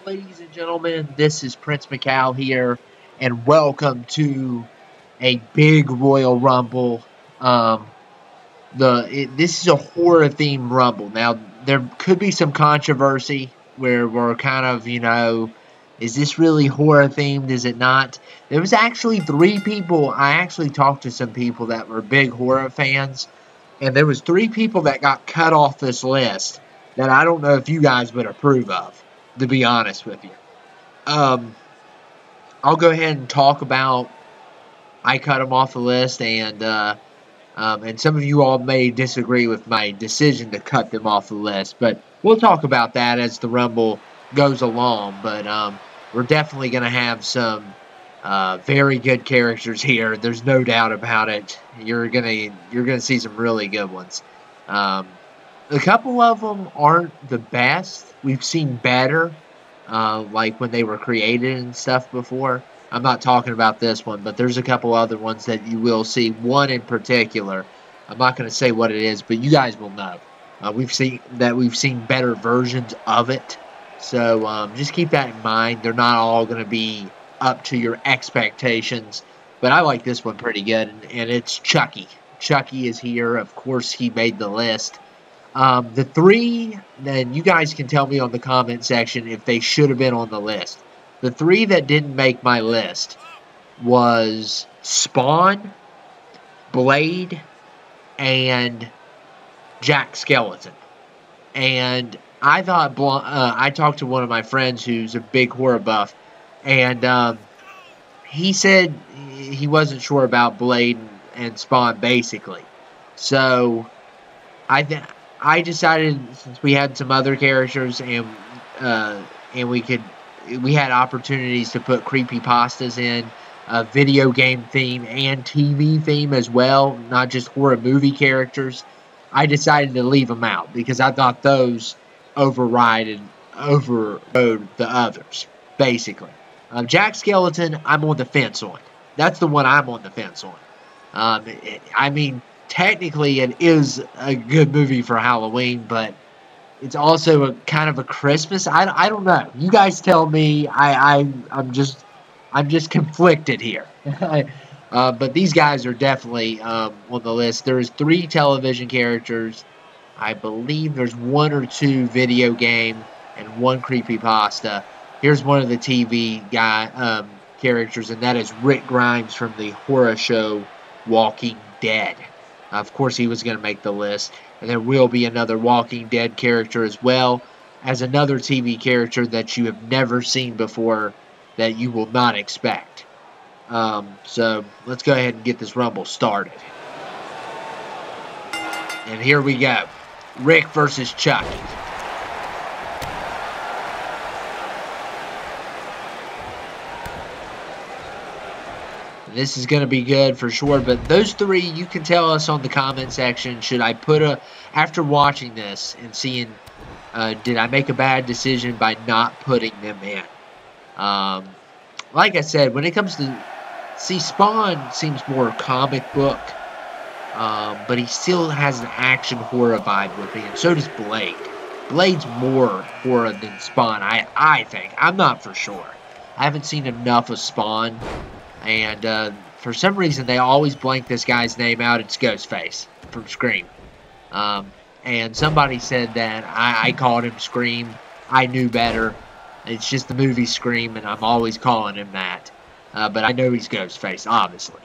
ladies and gentlemen, this is Prince Macau here, and welcome to a big Royal Rumble. This is a horror-themed Rumble. Now, there could be some controversy where we're kind of, is this really horror-themed? Is it not? There was actually 3 people. I actually talked to some people that were big horror fans, and there was 3 people that got cut off this list that I don't know if you guys would approve of, to be honest with you. I'll go ahead and talk about I cut them off the list, and some of you all may disagree with my decision to cut them off the list, but we'll talk about that as the Rumble goes along. But we're definitely going to have some very good characters here. There's no doubt about it. You're gonna see some really good ones. A couple of them aren't the best. We've seen better, like when they were created and stuff before. I'm not talking about this one, but there's a couple other ones that you will see. One in particular, I'm not going to say what it is, but you guys will know. We've seen better versions of it. So just keep that in mind. They're not all going to be up to your expectations, but I like this one pretty good, and it's Chucky. Chucky is here. Of course, he made the list. The 3, then you guys can tell me on the comment section if they should have been on the list. The 3 that didn't make my list was Spawn, Blade, and Jack Skellington. And I thought, I talked to one of my friends who's a big horror buff, and he said he wasn't sure about Blade and Spawn, basically. So I decided, since we had some other characters and we had opportunities to put creepypastas in, a video game theme and TV theme as well, not just horror movie characters, I decided to leave them out because I thought those overrode the others, basically. Jack Skellington, I'm on the fence on. That's the one I'm on the fence on. I mean, technically, it is a good movie for Halloween, but it's also a kind of a Christmas. I don't know. You guys tell me. I'm just conflicted here. But these guys are definitely on the list. There's 3 television characters. I believe there's 1 or 2 video game and 1 creepypasta. Here's one of the TV characters, and that is Rick Grimes from the horror show Walking Dead. Of course, he was going to make the list. And there will be another Walking Dead character as well as another TV character that you have never seen before that you will not expect. So let's go ahead and get this Rumble started. And here we go. Rick versus Chucky. This is going to be good for sure, but those 3, you can tell us on the comment section, should I put after watching this and seeing, did I make a bad decision by not putting them in? Like I said, when it comes to, Spawn seems more comic book, but he still has an action horror vibe with him, and so does Blade. Blade's more horror than Spawn, I think. I'm not for sure. I haven't seen enough of Spawn. And for some reason, they always blank this guy's name out. It's Ghostface from Scream. And somebody said that I called him Scream. I knew better. It's just the movie Scream, and I'm always calling him that. But I know he's Ghostface, obviously.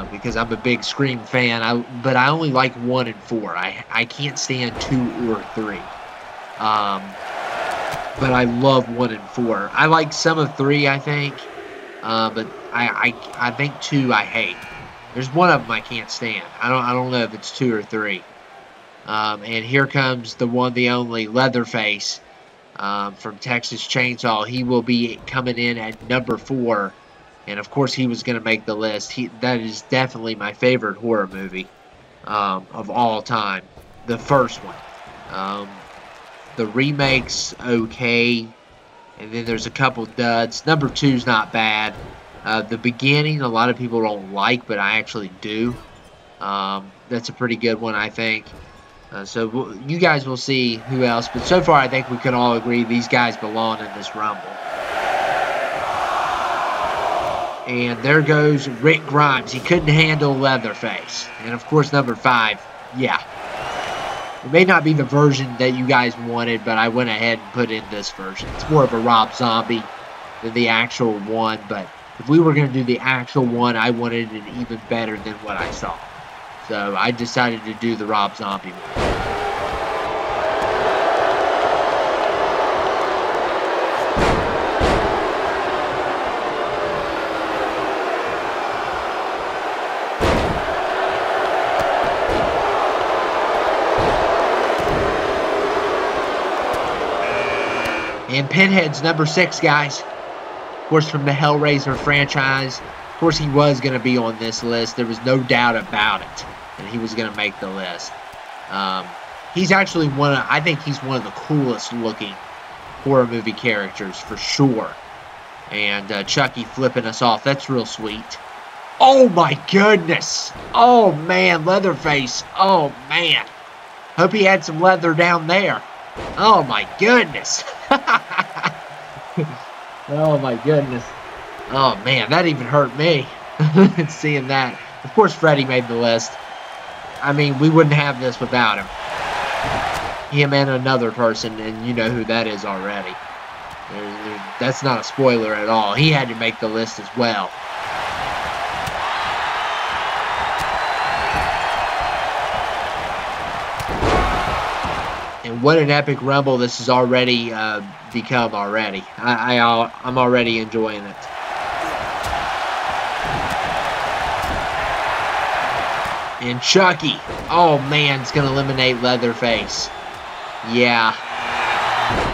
Because I'm a big Scream fan. But I only like 1 and 4. I can't stand 2 or 3. But I love 1 and 4. I like some of 3, I think. But I think 2 I hate. There's one of them I can't stand. I don't know if it's 2 or 3. And here comes the one, the only Leatherface from Texas Chainsaw. He will be coming in at number 4, and of course he was going to make the list. That is definitely my favorite horror movie of all time. The first one. The remake's okay. And then there's a couple duds. Number 2's not bad. The beginning, a lot of people don't like, but I actually do. That's a pretty good one, I think. So you guys will see who else. But so far, I think we can all agree these guys belong in this Rumble. And there goes Rick Grimes. He couldn't handle Leatherface. And, of course, number 5. Yeah. It may not be the version that you guys wanted, but I went ahead and put in this version. It's more of a Rob Zombie than the actual one. But if we were going to do the actual one, I wanted it even better than what I saw. So I decided to do the Rob Zombie one. And Pinhead's number 6, guys. Of course, from the Hellraiser franchise. Of course, he was going to be on this list. There was no doubt about it. And he was going to make the list. He's actually I think he's one of the coolest looking horror movie characters for sure. And Chucky flipping us off. That's real sweet. Oh my goodness. Oh man, Leatherface. Oh man. Hope he had some leather down there. Oh my goodness. Oh my goodness. Oh man, that even hurt me. Seeing that. Of course, Freddy made the list. I mean, we wouldn't have this without him. Him and another person, and you know who that is already. That's not a spoiler at all. He had to make the list as well. And what an epic rumble this has already become already. I'm already enjoying it. And Chucky. Oh man, it's going to eliminate Leatherface. Yeah.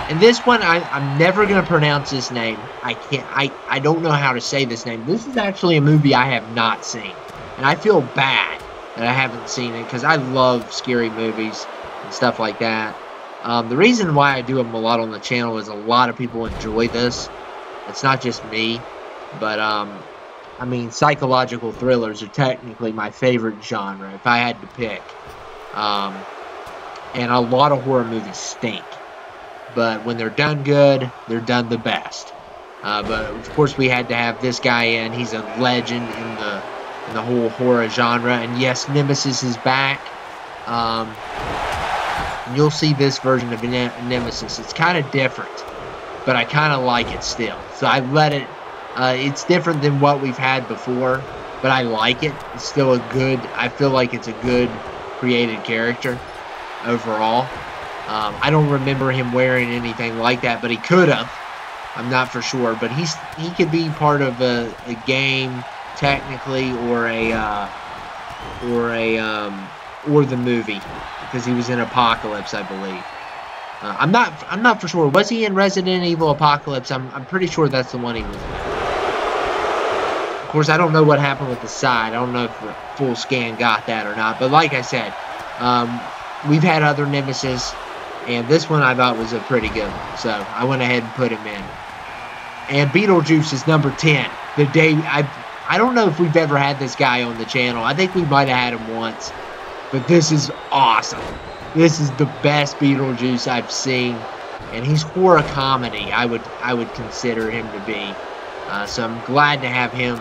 And this one, I'm never going to pronounce this name. I don't know how to say this name. This is actually a movie I have not seen. And I feel bad that I haven't seen it because I love scary movies and stuff like that. The reason why I do them a lot on the channel is a lot of people enjoy this. It's not just me. But, I mean, psychological thrillers are technically my favorite genre, if I had to pick. And a lot of horror movies stink. But when they're done good, they're done the best. But, of course, we had to have this guy in. He's a legend in the whole horror genre. And, yes, Nemesis is back. You'll see this version of Nemesis. It's kind of different, but I kind of like it still. So I let it... it's different than what we've had before, but I like it. It's still a good... I feel like it's a good created character overall. I don't remember him wearing anything like that, but he could have. I'm not for sure, but he could be part of a game technically, or the movie, because he was in Apocalypse, I believe. I'm not for sure. Was he in Resident Evil Apocalypse? I'm pretty sure that's the one he was in. Of course, I don't know what happened with the side. I don't know if the full scan got that or not. But like I said, we've had other Nemesis, and this one I thought was a pretty good one. So I went ahead and put him in. And Betelgeuse is number 10. The day I don't know if we've ever had this guy on the channel. I think we might have had him once. But this is awesome. This is the best Beetlejuice I've seen, and he's horror comedy. I would consider him to be. So I'm glad to have him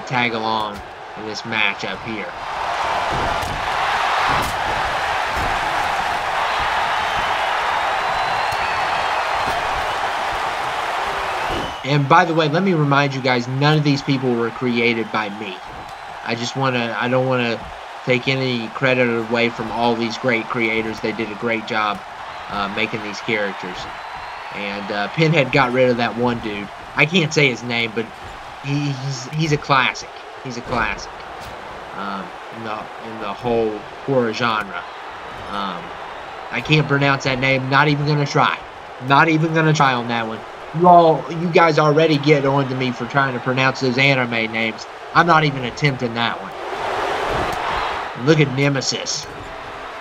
tag along in this match up here. And by the way, let me remind you guys, none of these people were created by me. I don't want to take any credit away from all these great creators. They did a great job making these characters. And Pinhead got rid of that one dude. I can't say his name, but he's a classic. He's a classic in the whole horror genre. I can't pronounce that name. Not even gonna try. Not even gonna try on that one. You guys already get on to me for trying to pronounce those anime names. I'm not even attempting that one. Look at Nemesis.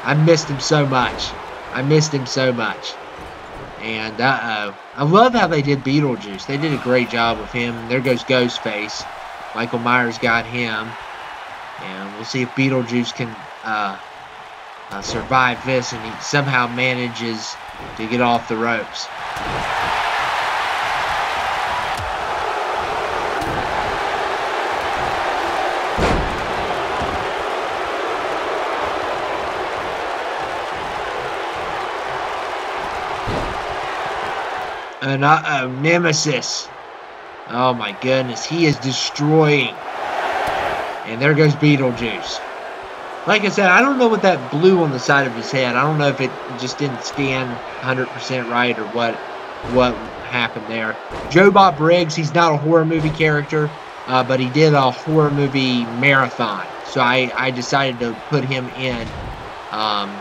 I missed him so much. I missed him so much. And, I love how they did Beetlejuice. They did a great job with him. There goes Ghostface. Michael Myers got him. And we'll see if Beetlejuice can survive this, and he somehow manages to get off the ropes. And Nemesis. Oh my goodness, he is destroying. And there goes Betelgeuse. Like I said, I don't know what that blue on the side of his head. I don't know if it just didn't scan 100% right or what happened there. Joe Bob Briggs, he's not a horror movie character, but he did a horror movie marathon. So I decided to put him in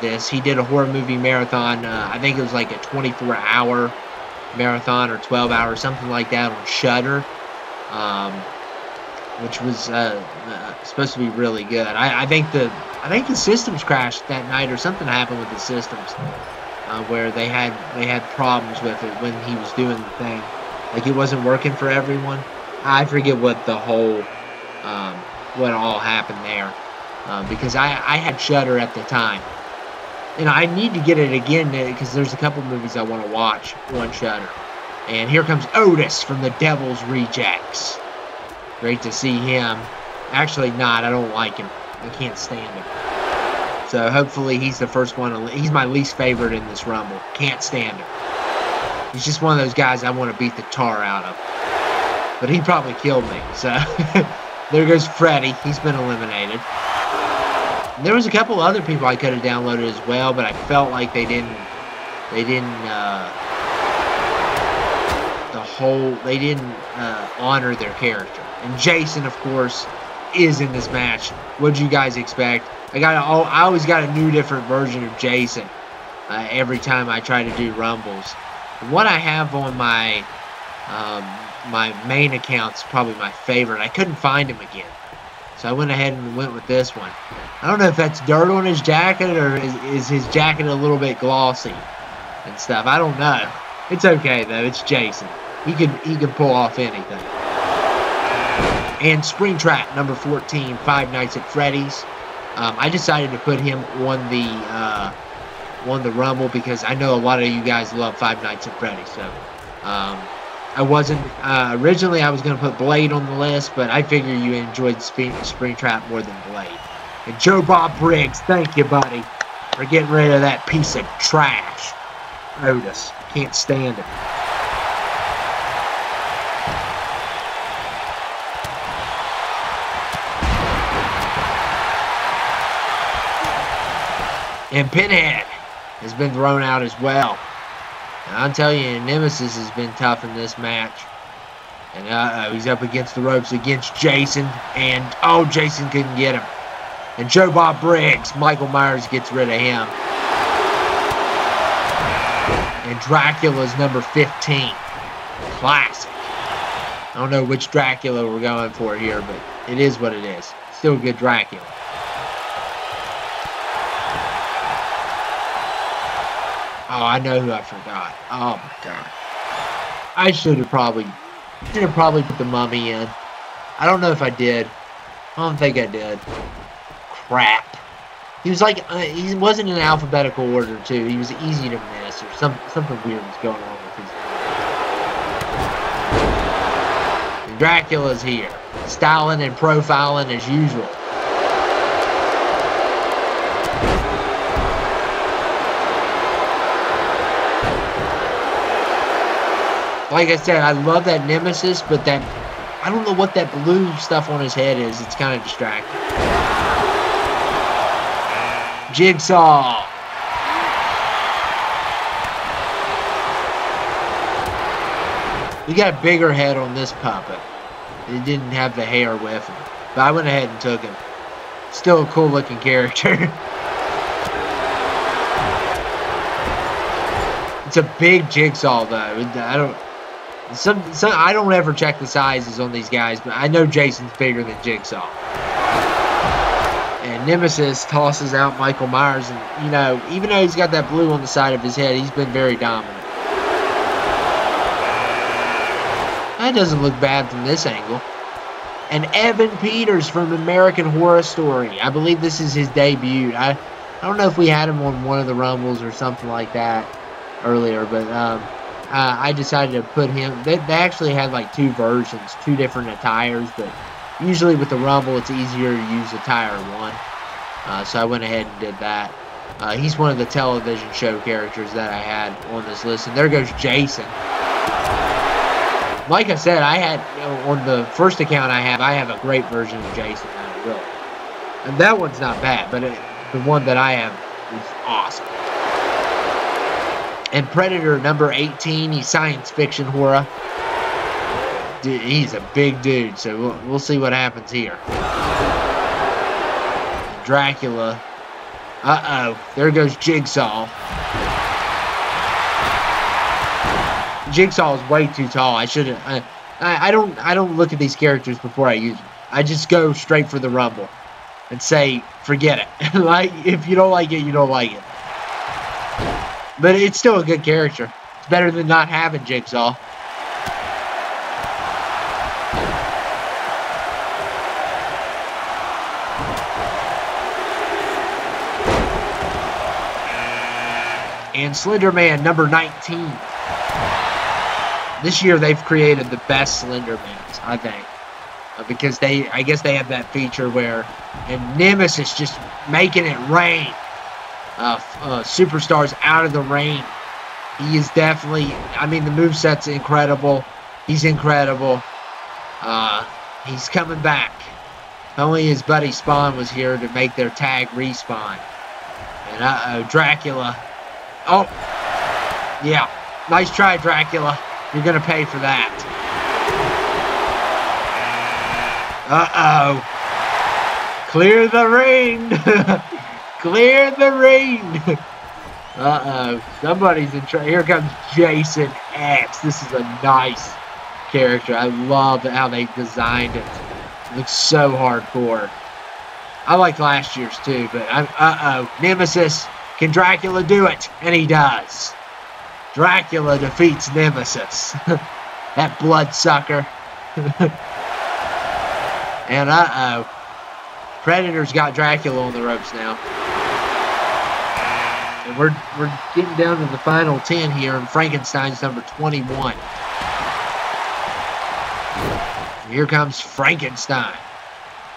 this. He did a horror movie marathon. I think it was like a 24-hour marathon or 12 hours, something like that, on Shudder, which was supposed to be really good. I think the systems crashed that night, or something happened with the systems, where they had problems with it when he was doing the thing, like it wasn't working for everyone. I forget what the whole what all happened there, because I had Shudder at the time. And I need to get it again because there's a couple movies I want to watch on Shudder. And here comes Otis from the Devil's Rejects. Great to see him. Actually not. I don't like him. I can't stand him. So hopefully he's the first one. He's my least favorite in this Rumble. Can't stand him. He's just one of those guys I want to beat the tar out of. But he probably killed me. So there goes Freddy. He's been eliminated. There was a couple other people I could have downloaded as well, but I felt like they didn't honor their character. And Jason, of course, is in this match. What'd you guys expect? I always got a new, different version of Jason every time I try to do Rumbles. And what I have on my my main account's probably my favorite. I couldn't find him again. So I went ahead and went with this one. I don't know if that's dirt on his jacket or is his jacket a little bit glossy and stuff. I don't know. It's okay though. It's Jason. He can pull off anything. And Springtrap number 14, Five Nights at Freddy's. I decided to put him on the Rumble because I know a lot of you guys love Five Nights at Freddy's. So I wasn't, originally I was going to put Blade on the list, but I figure you enjoyed Springtrap more than Blade. And Joe Bob Briggs, thank you, buddy, for getting rid of that piece of trash. Otis, can't stand him. And Pinhead has been thrown out as well. And I'll tell you, Nemesis has been tough in this match. And he's up against the ropes against Jason. And, oh, Jason couldn't get him. And Joe Bob Briggs, Michael Myers gets rid of him. And Dracula's number 15. Classic. I don't know which Dracula we're going for here, but it is what it is. Still a good Dracula. Oh, I know who I forgot. Oh my god. I should have probably put the Mummy in. I don't know if I did. I don't think I did. Crap. He was like, he wasn't in alphabetical order too. He was easy to miss, or something weird was going on with his. And Dracula's here, styling and profiling as usual. Like I said, I love that Nemesis, but that, I don't know what that blue stuff on his head is. It's kind of distracting. Jigsaw. We got a bigger head on this puppet. It didn't have the hair with him. But I went ahead and took him. Still a cool looking character. It's a big Jigsaw though. I don't ever check the sizes on these guys, but I know Jason's bigger than Jigsaw. And Nemesis tosses out Michael Myers, and, you know, even though he's got that blue on the side of his head, he's been very dominant. That doesn't look bad from this angle. And Evan Peters from American Horror Story. I believe this is his debut. I don't know if we had him on one of the Rumbles or something like that earlier, but I decided to put him. They actually had like 2 versions, 2 different attires, but usually with the Rumble, it's easier to use attire 1. So I went ahead and did that. He's one of the television show characters that I had on this list. And there goes Jason. Like I said, I had, on the first account I have a great version of Jason that I will. And that one's not bad, but the one that I have is awesome. And Predator number 18, he's science fiction horror. Dude, he's a big dude, so we'll see what happens here. Dracula. Uh-oh, there goes Jigsaw. Jigsaw is way too tall. I shouldn't. I don't look at these characters before I use them. I just go straight for the Rumble and say, forget it. Like, if you don't like it, you don't like it. But it's still a good character. It's better than not having Jigsaw. And Slenderman number 19. This year they've created the best Slendermans, I think. Because I guess they have that feature where, and Nemesis just making it rain. Superstars out of the rain. He is definitely, I mean, the moveset's incredible. He's incredible. He's coming back. Only his buddy Spawn was here to make their tag respawn. And uh-oh, Dracula. Oh, yeah. Nice try, Dracula. You're going to pay for that. Uh-oh. Clear the ring. Clear the ring. Uh-oh. Somebody's in trouble. Here comes Jason X. This is a nice character. I love how they designed it. It looks so hardcore. I like last year's too, but uh-oh. Nemesis. Can Dracula do it? And he does. Dracula defeats Nemesis. That bloodsucker. And uh-oh. Predator's got Dracula on the ropes now. And we're getting down to the final 10 here, and Frankenstein's number 21. Here comes Frankenstein.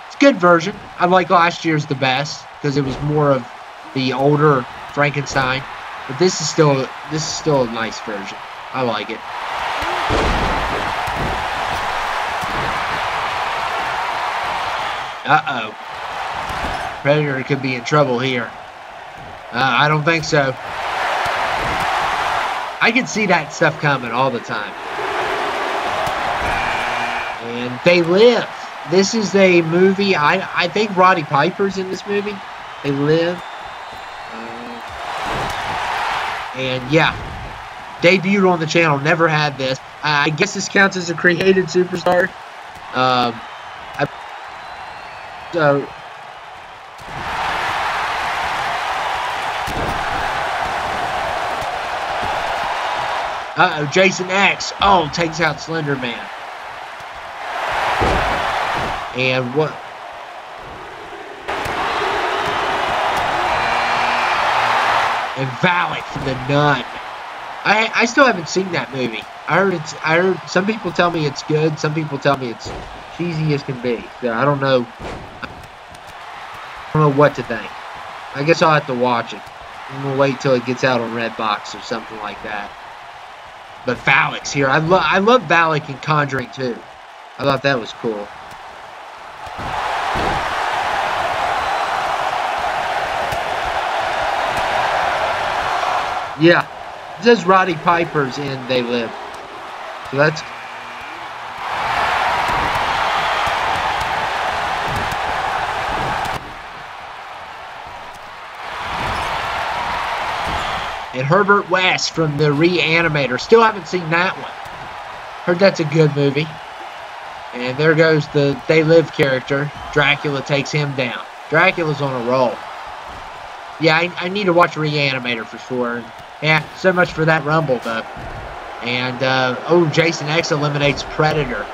It's a good version. I like last year's the best because it was more of the older Frankenstein. But this is still a nice version. I like it. Uh-oh. Predator could be in trouble here. I don't think so. I can see that stuff coming all the time. And They Live. This is a movie. I think Roddy Piper's in this movie. They Live. And yeah, debuted on the channel. Never had this. I guess this counts as a created superstar. So. Uh-oh, Jason X. Oh, takes out Slenderman. And what? And Valak from The Nun. I still haven't seen that movie. I heard some people tell me it's good. Some people tell me it's cheesy as can be. So I don't know. I don't know what to think. I guess I'll have to watch it. I'm gonna wait till it gets out on Redbox or something like that. But Valak's here. I love Valak in Conjuring 2. I thought that was cool. Yeah, it says Roddy Piper's in They Live. So that's... And Herbert West from The Reanimator. Still haven't seen that one. Heard that's a good movie. And there goes the They Live character. Dracula takes him down. Dracula's on a roll. Yeah, I need to watch Reanimator for sure. Yeah, so much for that Rumble, though. And, oh, Jason X eliminates Predator.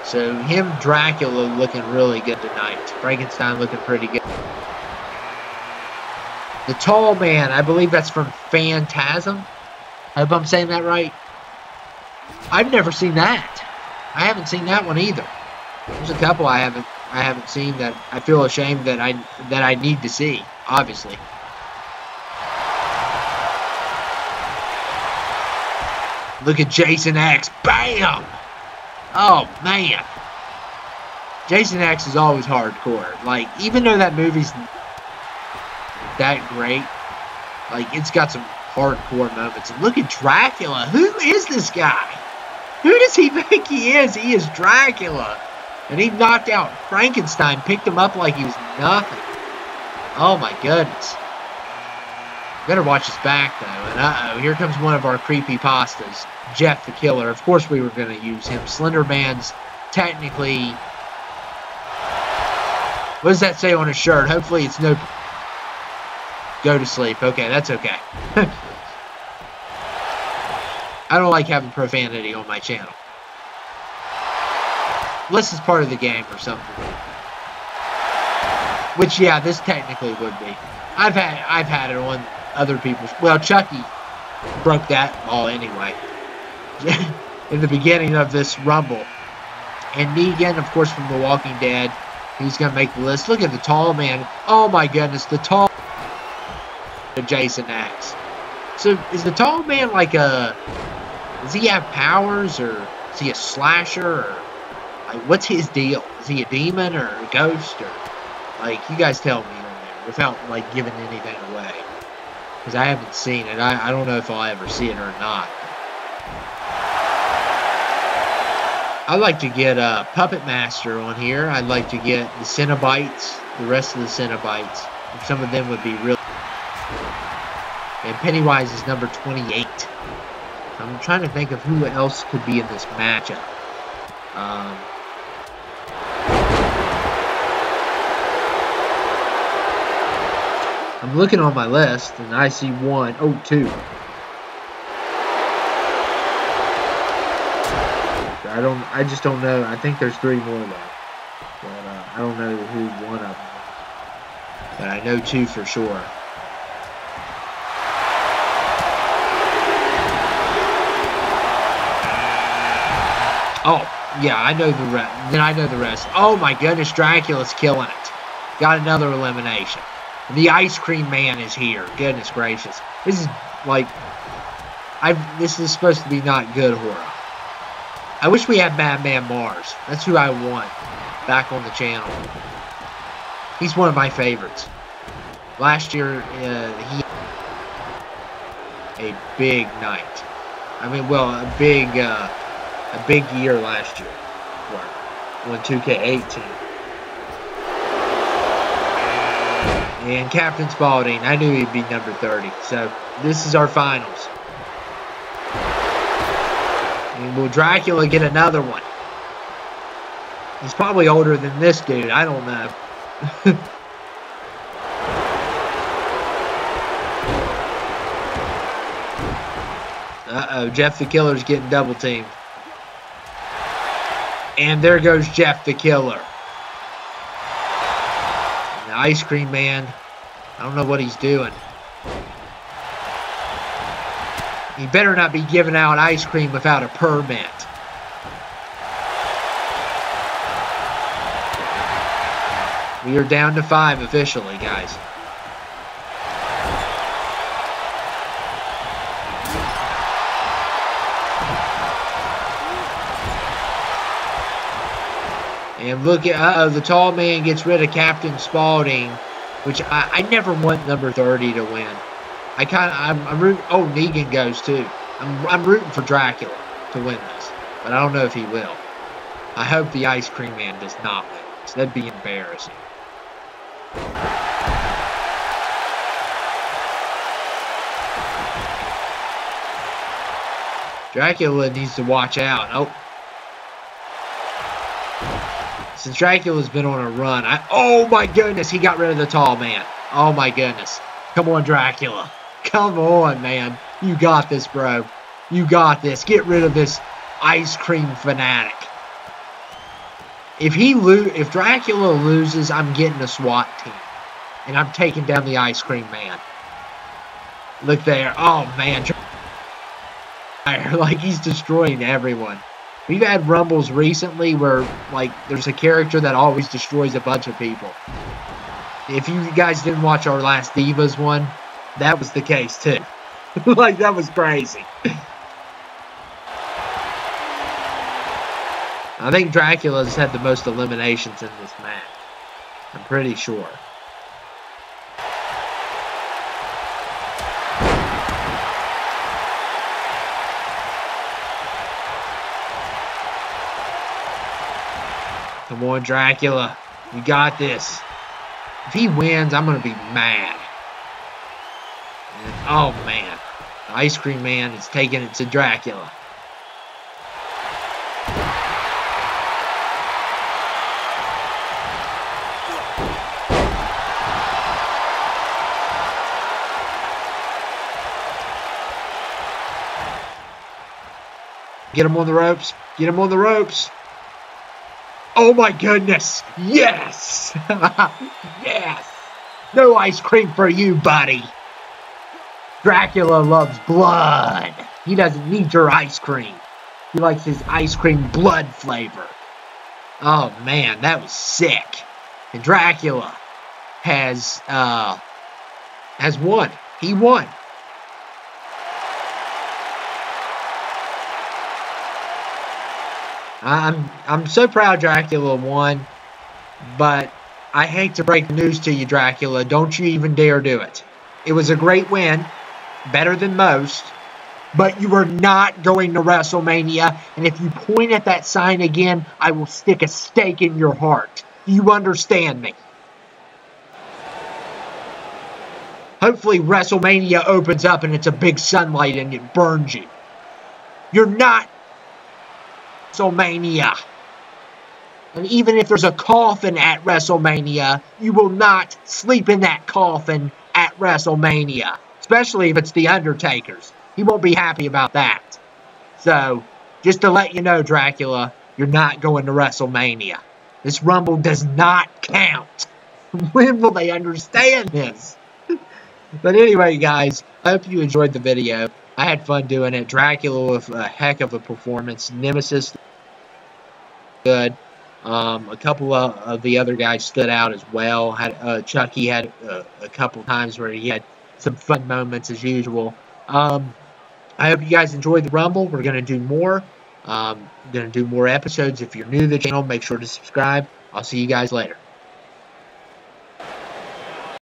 So, him, Dracula, looking really good tonight. Frankenstein looking pretty good. The Tall Man, I believe that's from Phantasm. I hope I'm saying that right. I've never seen that. I haven't seen that one either. There's a couple I haven't seen that I feel ashamed that I need to see, obviously. Look at Jason X. Bam! Oh, man. Jason X is always hardcore. Like, even though that movie's that great, like, it's got some hardcore moments. And look at Dracula. Who is this guy? Who does he think he is? He is Dracula. And he knocked out Frankenstein, picked him up like he was nothing. Oh, my goodness. Better watch his back, though. And uh-oh, here comes one of our creepypastas. Jeff the Killer. Of course we were going to use him. Slenderman's technically... What does that say on his shirt? Hopefully it's no... Go to sleep. Okay, that's okay. I don't like having profanity on my channel. Unless it's part of the game or something. Which, yeah, this technically would be. I've had it on other people's... Well, Chucky broke that ball anyway. In the beginning of this Rumble. And Negan, of course, from The Walking Dead. He's going to make the list. Look at the Tall Man. Oh, my goodness. The Tall... Jason X. So, is the Tall Man like a... Does he have powers? Or is he a slasher? Or... Like, what's his deal? Is he a demon or a ghost? Or... Like, you guys tell me on there. Without, like, giving anything away. Because I haven't seen it. I don't know if I'll ever see it or not. I'd like to get Puppet Master on here. I'd like to get the Cenobites, the rest of the Cenobites. Some of them would be really... And Pennywise is number 28. I'm trying to think of who else could be in this matchup. I'm looking on my list, and I see one. Oh, two. I just don't know. I think there's three more left. But I don't know who one of them is. But I know two for sure. Oh, yeah, I know the rest. Then I know the rest. Oh my goodness, Dracula's killing it. Got another elimination. The Ice Cream Man is here. Goodness gracious. This is like this is supposed to be not good horror. I wish we had Madman Mars. That's who I want back on the channel. He's one of my favorites. Last year, he had a big night. I mean, well, a big year last year. On 2k18. And Captain Spaulding, I knew he'd be number 30. So, this is our finals. And will Dracula get another one? He's probably older than this dude. I don't know. Uh-oh, Jeff the Killer's getting double teamed. And there goes Jeff the Killer. And the Ice Cream Man, I don't know what he's doing. He better not be giving out ice cream without a permit. We are down to 5 officially, guys. And look at, uh-oh, the Tall Man gets rid of Captain Spaulding, which I never want number 30 to win. I'm rooting. Oh, Negan goes too. I'm rooting for Dracula to win this, but I don't know if he will. I hope the Ice Cream Man does not win this. That'd be embarrassing. Dracula needs to watch out. Oh, since Dracula's been on a run, oh my goodness, he got rid of the Tall Man. Oh my goodness, come on, Dracula. Come on, man. You got this, bro. You got this. Get rid of this ice cream fanatic. If Dracula loses, I'm getting a SWAT team. And I'm taking down the Ice Cream Man. Look there. Oh, man. Like, he's destroying everyone. We've had Rumbles recently where, like, there's a character that always destroys a bunch of people. If you guys didn't watch our last Divas one, that was the case, too. Like, that was crazy. I think Dracula's had the most eliminations in this match. I'm pretty sure. Come on, Dracula. You got this. If he wins, I'm going to be mad. And, oh, man. The Ice Cream Man is taking it to Dracula. Get him on the ropes. Get him on the ropes. Oh my goodness. Yes. Yes. No ice cream for you, buddy. Dracula loves blood. He doesn't need your ice cream. He likes his ice cream blood flavor. Oh man, that was sick. And Dracula has won. He won. I'm so proud Dracula won, but I hate to break the news to you, Dracula. Don't you even dare do it. It was a great win, better than most, but you are not going to WrestleMania, and if you point at that sign again, I will stick a stake in your heart. Do you understand me? Hopefully WrestleMania opens up and it's a big sunlight and it burns you. You're not WrestleMania. And even if there's a coffin at WrestleMania, you will not sleep in that coffin at WrestleMania. Especially if it's The Undertaker's. He won't be happy about that. So, just to let you know, Dracula, you're not going to WrestleMania. This Rumble does not count. When will they understand this? But anyway, guys, I hope you enjoyed the video. I had fun doing it. Dracula with a heck of a performance. Nemesis, good. A couple of the other guys stood out as well. Chucky had a couple times where he had some fun moments as usual. I hope you guys enjoyed the Rumble. We're going to do more. Going to do more episodes. If you're new to the channel, make sure to subscribe. I'll see you guys later.